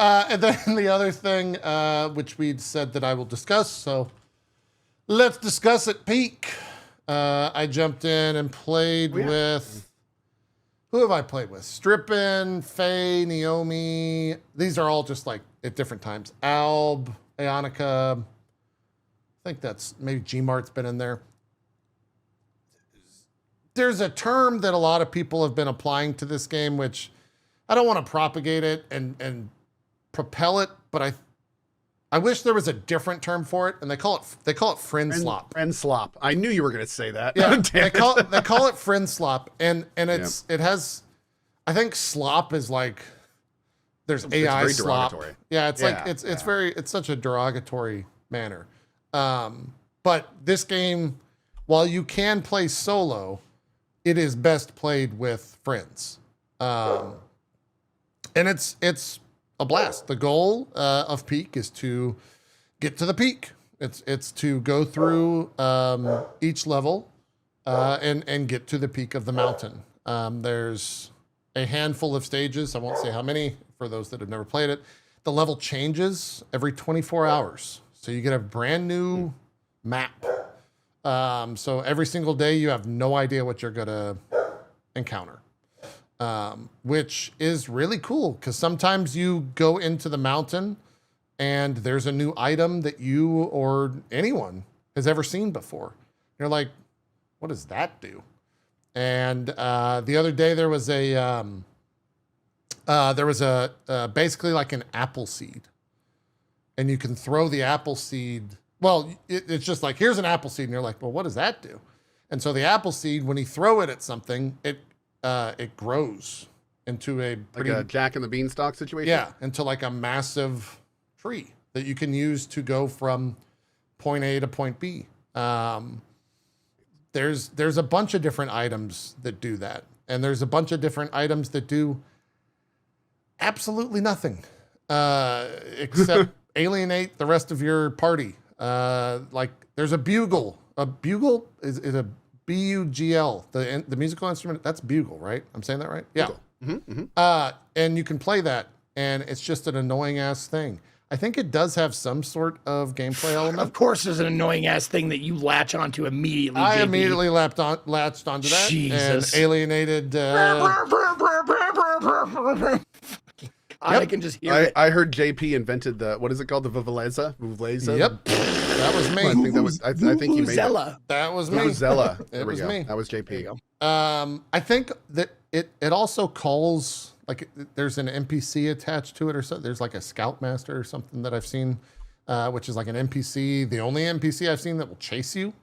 And then the other thing, which we'd said that I will discuss. So let's discuss at peak. I jumped in and played with. Who have I played with? Strippin, Faye, Naomi. These are all just like at different times. Alb, Ionica. I think that's maybe Gmart's been in there. There's a term that a lot of people have been applying to this game, which I don't want to propagate it and propel it, but I wish there was a different term for it, and they call it friend slop. Friend slop. I knew you were going to say that. Yeah, they call it friend slop, and it has. I think slop is like there's AI slop. Yeah, it's such a derogatory manner. But this game, while you can play solo, it is best played with friends, and it's a blast. The goal of peak is to get to the peak. It's to go through each level and get to the peak of the mountain. There's a handful of stages. I won't say how many for those that have never played it. The level changes every 24 hours. So you get a brand new map. So every single day you have no idea what you're gonna encounter. Which is really cool because sometimes you go into the mountain and there's a new item that you or anyone has ever seen before. You're like, what does that do? And the other day there was basically like an apple seed, and you can throw the apple seed. Well, it's just like, here's an apple seed, and you're like, well, what does that do? And so the apple seed, when you throw it at something, it grows into a pretty, like a Jack and the Beanstalk situation. Yeah, into like a massive tree that you can use to go from point A to point B. There's a bunch of different items that do that, and there's a bunch of different items that do absolutely nothing except alienate the rest of your party. Like there's a bugle. A bugle is a B-U-G-L, the musical instrument. That's bugle, right? I'm saying that right? Yeah. Mm-hmm, mm-hmm. And you can play that, and it's just an annoying ass thing. I think it does have some sort of gameplay element. Of course, there's an annoying ass thing that you latch onto immediately. I JP. immediately latched onto that Jesus. and alienated. I can just hear it. I heard JP invented the, what is it called? The Vuvuzela? Yep. That was me. I think that was, I think he made it. That was me. Vuvuzela. It was me. That was JP. There you go. I think that it also calls, like there's an NPC attached to it or something. There's like a Scoutmaster or something that I've seen, which is like an NPC. The only NPC I've seen that will chase you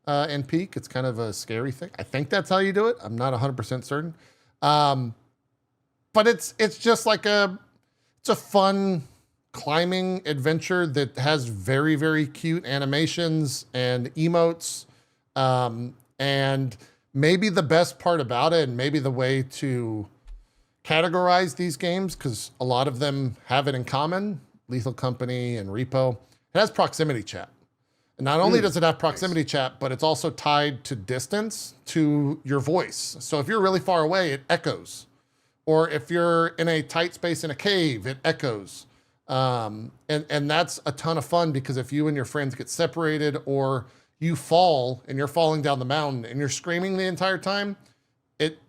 in peak. It's kind of a scary thing. I think that's how you do it. I'm not 100% certain. But it's just like it's a fun climbing adventure that has very, very cute animations and emotes. And maybe the best part about it, and maybe the way to categorize these games, because a lot of them have it in common, Lethal Company and Repo, it has proximity chat. And not only does it have proximity chat, but it's also tied to distance to your voice. So if you're really far away, it echoes. Or if you're in a tight space in a cave, it echoes. And that's a ton of fun, because if you and your friends get separated, or you fall and you're falling down the mountain and you're screaming the entire time,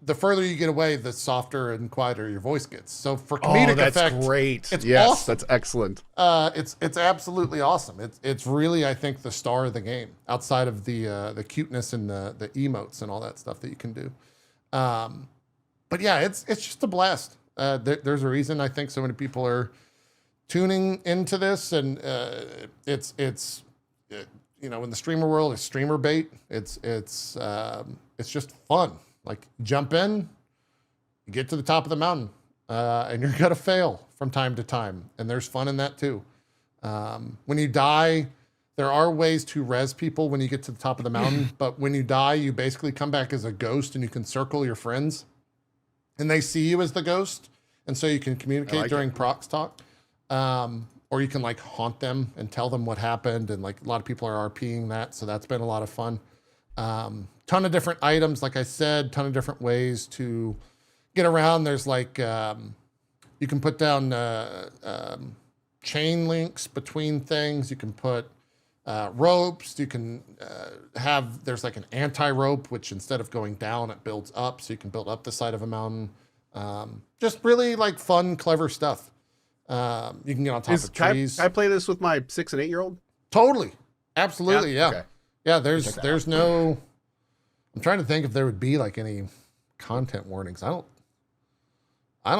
the further you get away, the softer and quieter your voice gets. So for comedic that's effect, great. It's yes, awesome. That's excellent. It's absolutely awesome. It's really, I think, the star of the game, outside of the cuteness and the emotes and all that stuff that you can do. But yeah, it's just a blast. There's a reason I think so many people are tuning into this, and it's in the streamer world, it's streamer bait. It's just fun. Like, jump in, you get to the top of the mountain, and you're gonna fail from time to time, and there's fun in that too. When you die, there are ways to res people when you get to the top of the mountain, but when you die, you basically come back as a ghost, and you can circle your friends, and they see you as the ghost, and so you can communicate during prox talk. Or you can like haunt them and tell them what happened, and like a lot of people are RPing that, so that's been a lot of fun. Ton of different items, like I said, ton of different ways to get around. There's like You can put down chain links between things. You can put ropes. You can there's like an anti-rope, which instead of going down, it builds up. So you can build up the side of a mountain. Just really like fun, clever stuff. You can get on top of trees. Can I play this with my 6 and 8 year old? Totally. Absolutely. Yeah. Okay. Yeah. There's no, I'm trying to think if there would be like any content warnings. I don't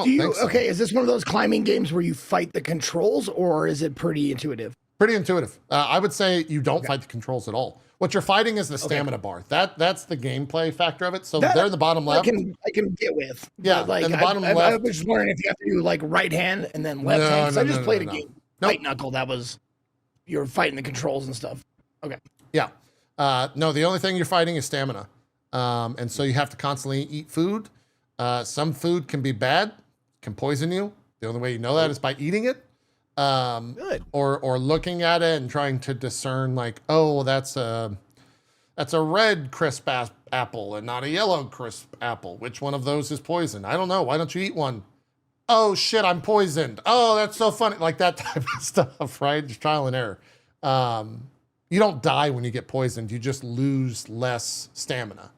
think so. Okay, is this one of those climbing games where you fight the controls, or is it pretty intuitive? Pretty intuitive. I would say you don't fight the controls at all. What you're fighting is the stamina bar. That's the gameplay factor of it. So they're in the bottom left. I can get with. Yeah, like in the bottom left. I was just wondering if you have to do like right hand and then left hand. I just played a game, White Knuckle. That was you're fighting the controls and stuff. Okay. Yeah. No, the only thing you're fighting is stamina, and so you have to constantly eat food. Some food can be bad, can poison you. The only way you know that is by eating it. Good. Or looking at it and trying to discern like, oh, that's a red crisp apple and not a yellow crisp apple. Which one of those is poison? I don't know. Why don't you eat one? Oh shit, I'm poisoned. Oh, that's so funny. Like that type of stuff, right? Just trial and error. You don't die when you get poisoned. You just lose less stamina.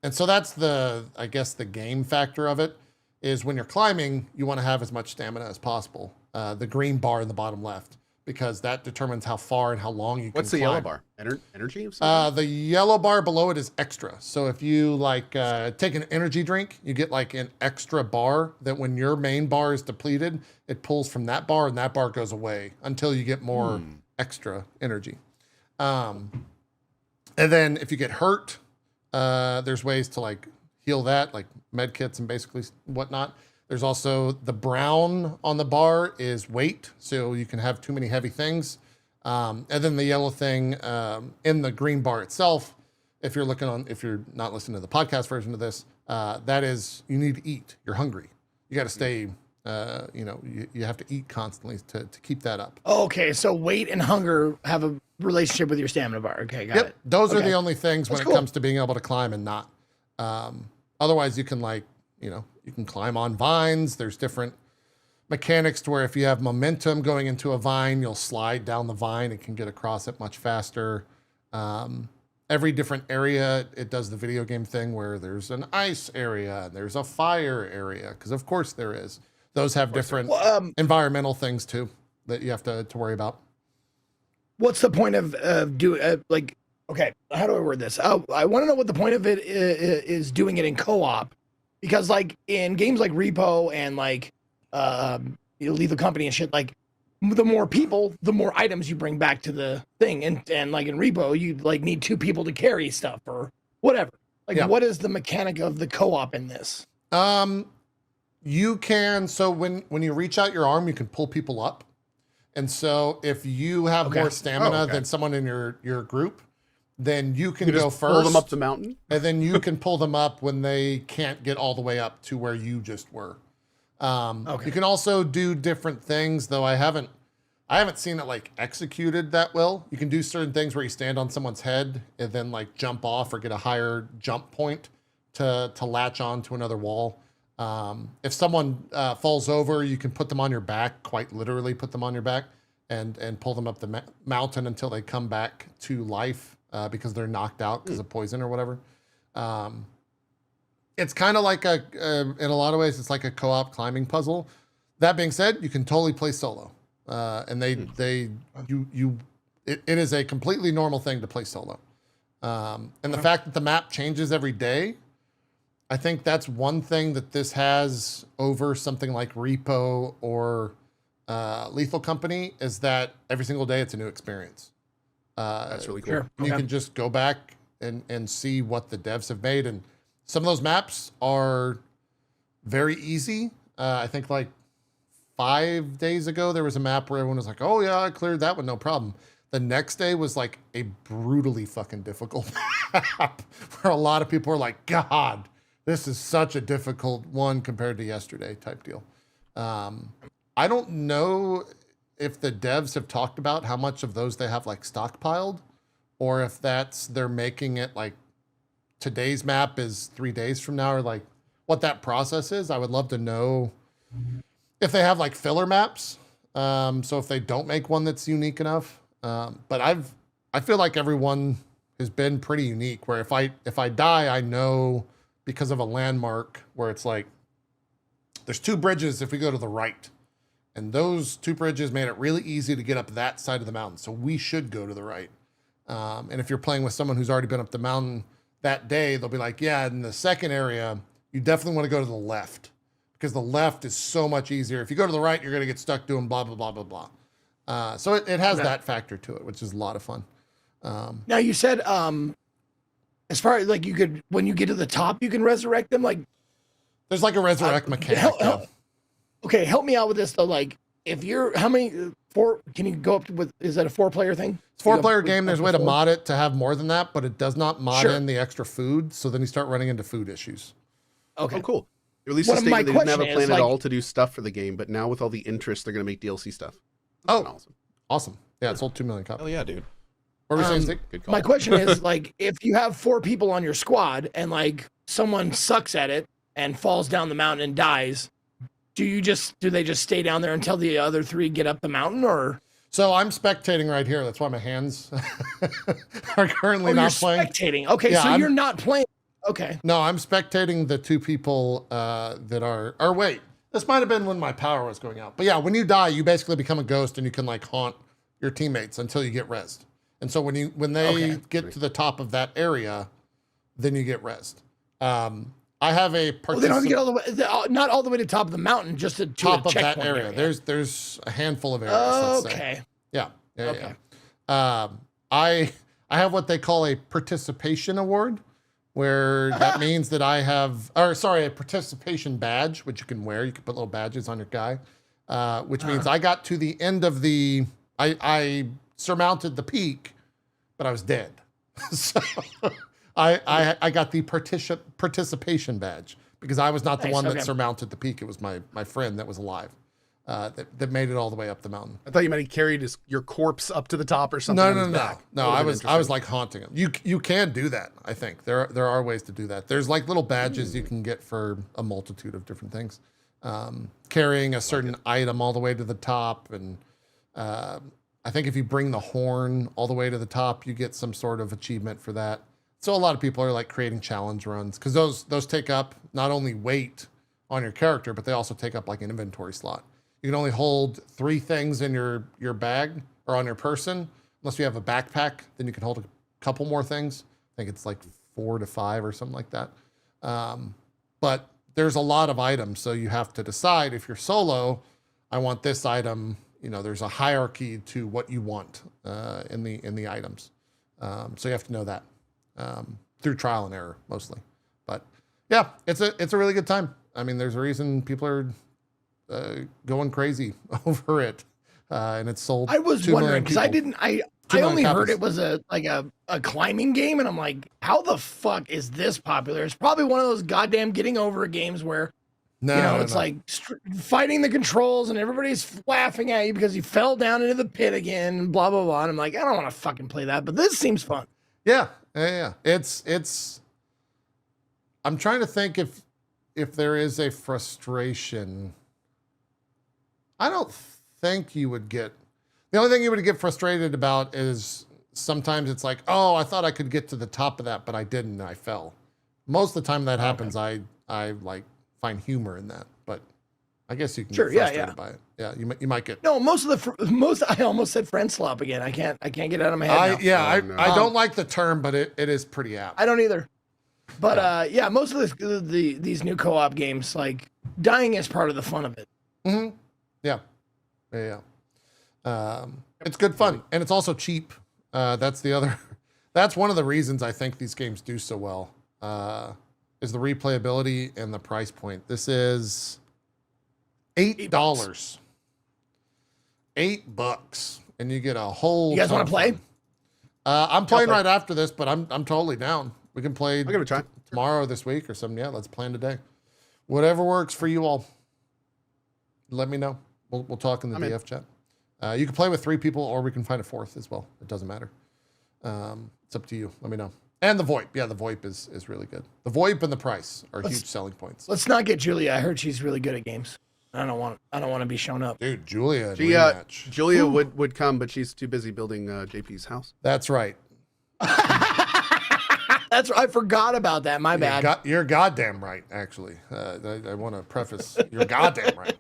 And so that's I guess the game factor of it is when you're climbing, you want to have as much stamina as possible. The green bar in the bottom left, because that determines how far and how long you can climb. What's the yellow bar? Energy? The yellow bar below it is extra. So if you like take an energy drink, you get like an extra bar that when your main bar is depleted, it pulls from that bar and that bar goes away until you get more extra energy. And then if you get hurt, there's ways to like heal that, like med kits and basically whatnot. There's also the brown on the bar is weight, so you can have too many heavy things. And then the yellow thing in the green bar itself, if you're not listening to the podcast version of this, that is you need to eat. You're hungry. You got to stay. You have to eat constantly to keep that up. Okay, so weight and hunger have a relationship with your stamina bar. Okay, got it. Those are the only things when it comes to being able to climb and not. Otherwise, you can you can climb on vines. There's different mechanics to where if you have momentum going into a vine, you'll slide down the vine and can get across it much faster. Every different area, it does the video game thing where there's an ice area and there's a fire area, because of course there is. Those have different environmental things too that you have to worry about. What's the point of doing okay, how do I word this? I want to know what the point of it is doing it in co-op, because like in games like Repo and like Leave the Company and shit, like the more people, the more items you bring back to the thing, and like in Repo, you like need 2 people to carry stuff or whatever. Like, what is the mechanic of the co-op in this? You can, so when you reach out your arm, you can pull people up, and so if you have more stamina than someone in your group, then you can go first. Pull them up the mountain, and then you can pull them up when they can't get all the way up to where you just were. You can also do different things, though I haven't seen it like executed that well. You can do certain things where you stand on someone's head and then like jump off or get a higher jump point to latch on to another wall. If someone falls over, you can put them on your back, quite literally put them on your back and pull them up the mountain until they come back to life because they're knocked out because of poison or whatever. It's kind of like in a lot of ways, it's like a co-op climbing puzzle. That being said, you can totally play solo. And it is a completely normal thing to play solo. And the fact that the map changes every day, I think that's one thing that this has over something like Repo or Lethal Company, is that every single day it's a new experience. That's really cool. Sure. You can just go back and see what the devs have made. And some of those maps are very easy. I think like 5 days ago, there was a map where everyone was like, oh yeah, I cleared that one, no problem. The next day was like a brutally fucking difficult map where a lot of people were like, God, this is such a difficult one compared to yesterday type deal. I don't know if the devs have talked about how much of those they have like stockpiled, or if they're making it like today's map is 3 days from now, or like what that process is. I would love to know if they have like filler maps. So if they don't make one that's unique enough, but I feel like everyone has been pretty unique where if I die, I know because of a landmark where it's like, there's 2 bridges if we go to the right, and those 2 bridges made it really easy to get up that side of the mountain. So we should go to the right. And if you're playing with someone who's already been up the mountain that day, they'll be like, yeah, in the second area, you definitely want to go to the left because the left is so much easier. If you go to the right, you're going to get stuck doing blah, blah, blah, blah, blah. So it has that factor to it, which is a lot of fun. Now you said, as far as like you could, when you get to the top, you can resurrect them. Like there's like a resurrect mechanic. Okay. Help me out with this though. Like if you're, how many, 4, can you go up to with, is that a 4-player thing? It's a 4-player game. There's a way to mod it to have more than that, but it does not mod in the extra food. So then you start running into food issues. Okay. Oh, cool. At least they didn't have a plan at all to do stuff for the game, but now with all the interest, they're going to make DLC stuff. Awesome. Yeah, it sold 2 million copies. Hell yeah, dude. What were we saying? My question is like, if you have 4 people on your squad and like someone sucks at it and falls down the mountain and dies, do they just stay down there until the other 3 get up the mountain, or? So I'm spectating right here. That's why my hands are currently not playing. Spectating. Okay, yeah, so you're not playing. Okay. No, I'm spectating the 2 people that are. Wait, this might have been when my power was going out. But yeah, when you die, you basically become a ghost and you can like haunt your teammates until you get rezzed. And so when they get to the top of that area, then you get rezzed. I have a they don't have to get all the way, not all the way to the top of the mountain, just to top of that area. There's a handful of areas. Okay. Yeah. I have what they call a participation award, where that means that I have, a participation badge, which you can wear. You can put little badges on your guy, which means I got to the end of I surmounted the peak, but I was dead. So I got the participation badge because I was not the one that surmounted the peak. It was my friend that was alive, that made it all the way up the mountain. I thought you might have carried your corpse up to the top or something. No. I was like haunting him. You can do that. I think there are ways to do that. There's like little badges you can get for a multitude of different things. Carrying a certain item all the way to the top, and I think if you bring the horn all the way to the top, you get some sort of achievement for that. So a lot of people are like creating challenge runs because those take up not only weight on your character, but they also take up like an inventory slot. You can only hold 3 things in your bag or on your person, unless you have a backpack. Then you can hold a couple more things. I think it's like 4 to 5 or something like that. But there's a lot of items, so you have to decide if you're solo. I want this item. You know, there's a hierarchy to what you want in the items. So you have to know that through trial and error mostly. But yeah, it's a really good time. I mean, there's a reason people are going crazy over it, and it's sold. I was wondering because I only heard it was a climbing game, and I'm like, how the fuck is this popular? It's probably one of those goddamn getting over it games where it's like fighting the controls and everybody's laughing at you because you fell down into the pit again, and blah blah blah. And I'm like, I don't want to fucking play that, but this seems fun. Yeah. It's. I'm trying to think if there is a frustration. I don't think you would get. The only thing you would get frustrated about is sometimes it's like, oh, I thought I could get to the top of that, but I didn't. And I fell. Most of the time that happens, I like find humor in that. But I guess you can get frustrated by it. Yeah, you might get. No, most I almost said friend slop again. I can't get it out of my head. I don't like the term, but it is pretty apt. I don't either. But most of these new co-op games, like dying is part of the fun of it. Mm-hmm. Yeah. It's good fun, and it's also cheap. That's one of the reasons I think these games do so well. Is the replayability and the price point. This is $8. $8, and you get a whole. You guys want to play? I'm playing right after this, but I'm totally down. We can play. I'll give it a try tomorrow or this week or something. Yeah, let's plan today. Whatever works for you all. Let me know. We'll talk in the DF chat. You can play with 3 people, or we can find a 4th as well. It doesn't matter. It's up to you. Let me know. And the VoIP. Yeah, the VoIP is really good. The VoIP and the price are huge selling points. Let's not get Julia. I heard she's really good at games. I don't want to be shown up. Dude, Julia in rematch. Julia would come, but she's too busy building JP's house. That's right. That's I forgot about that. My bad. You're goddamn right, actually. I want to preface, you're goddamn right.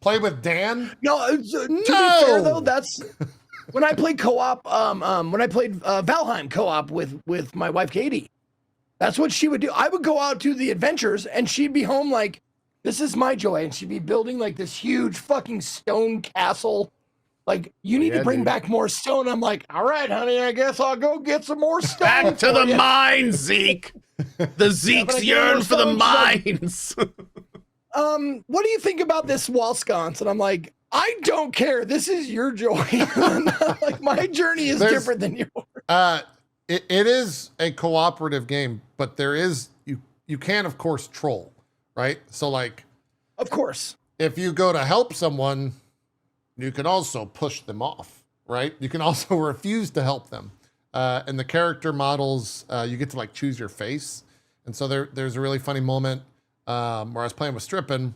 Play with Dan? No, to be fair though, that's when I played co-op. When I played Valheim co-op with my wife Katie, that's what she would do. I would go out to the adventures, and she'd be home like, "This is my joy," and she'd be building like this huge fucking stone castle. Like, you need to bring back more stone. I'm like, all right, honey, I guess I'll go get some more stone. Back to the mines, Zeke. The Zeeks yearn for the mines. What do you think about this wall sconce? And I'm like, I don't care. This is your joy. Like, my journey is different than yours. It is a cooperative game, but there is, you can, of course, troll, right? So, like, of course, if you go to help someone, you can also push them off, right? You can also refuse to help them. And the character models, you get to like choose your face. And so there's a really funny moment where I was playing with Strippin,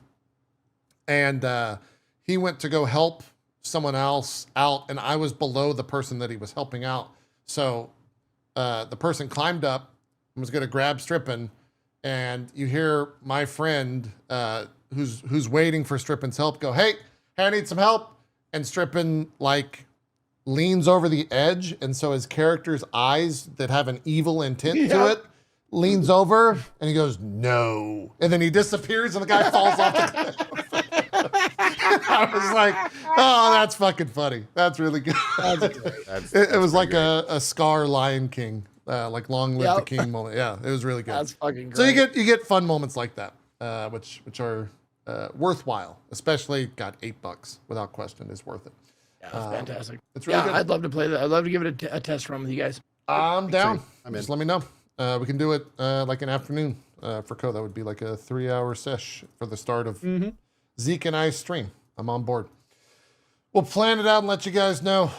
and he went to go help someone else out, and I was below the person that he was helping out. So the person climbed up and was going to grab Strippin, and you hear my friend who's waiting for Strippin's help go, hey, I need some help. And Strippin like leans over the edge, and so his character's eyes that have an evil intent to it leans over, and he goes, no. And then he disappears, and the guy falls off the cliff. I was like, oh, that's fucking funny. That's really good. It was like a Scar Lion King, like Long Live the King moment. Yeah, it was really good. That's fucking great. So you get fun moments like that, which are worthwhile, especially $8 without question is worth it. Yeah, that's fantastic. It's really good. I'd love to play that. I'd love to give it a test run with you guys. I'm down. Just let me know. We can do it like an afternoon for Co. That would be like a 3-hour sesh for the start of Zeke and I's stream. I'm on board. We'll plan it out and let you guys know.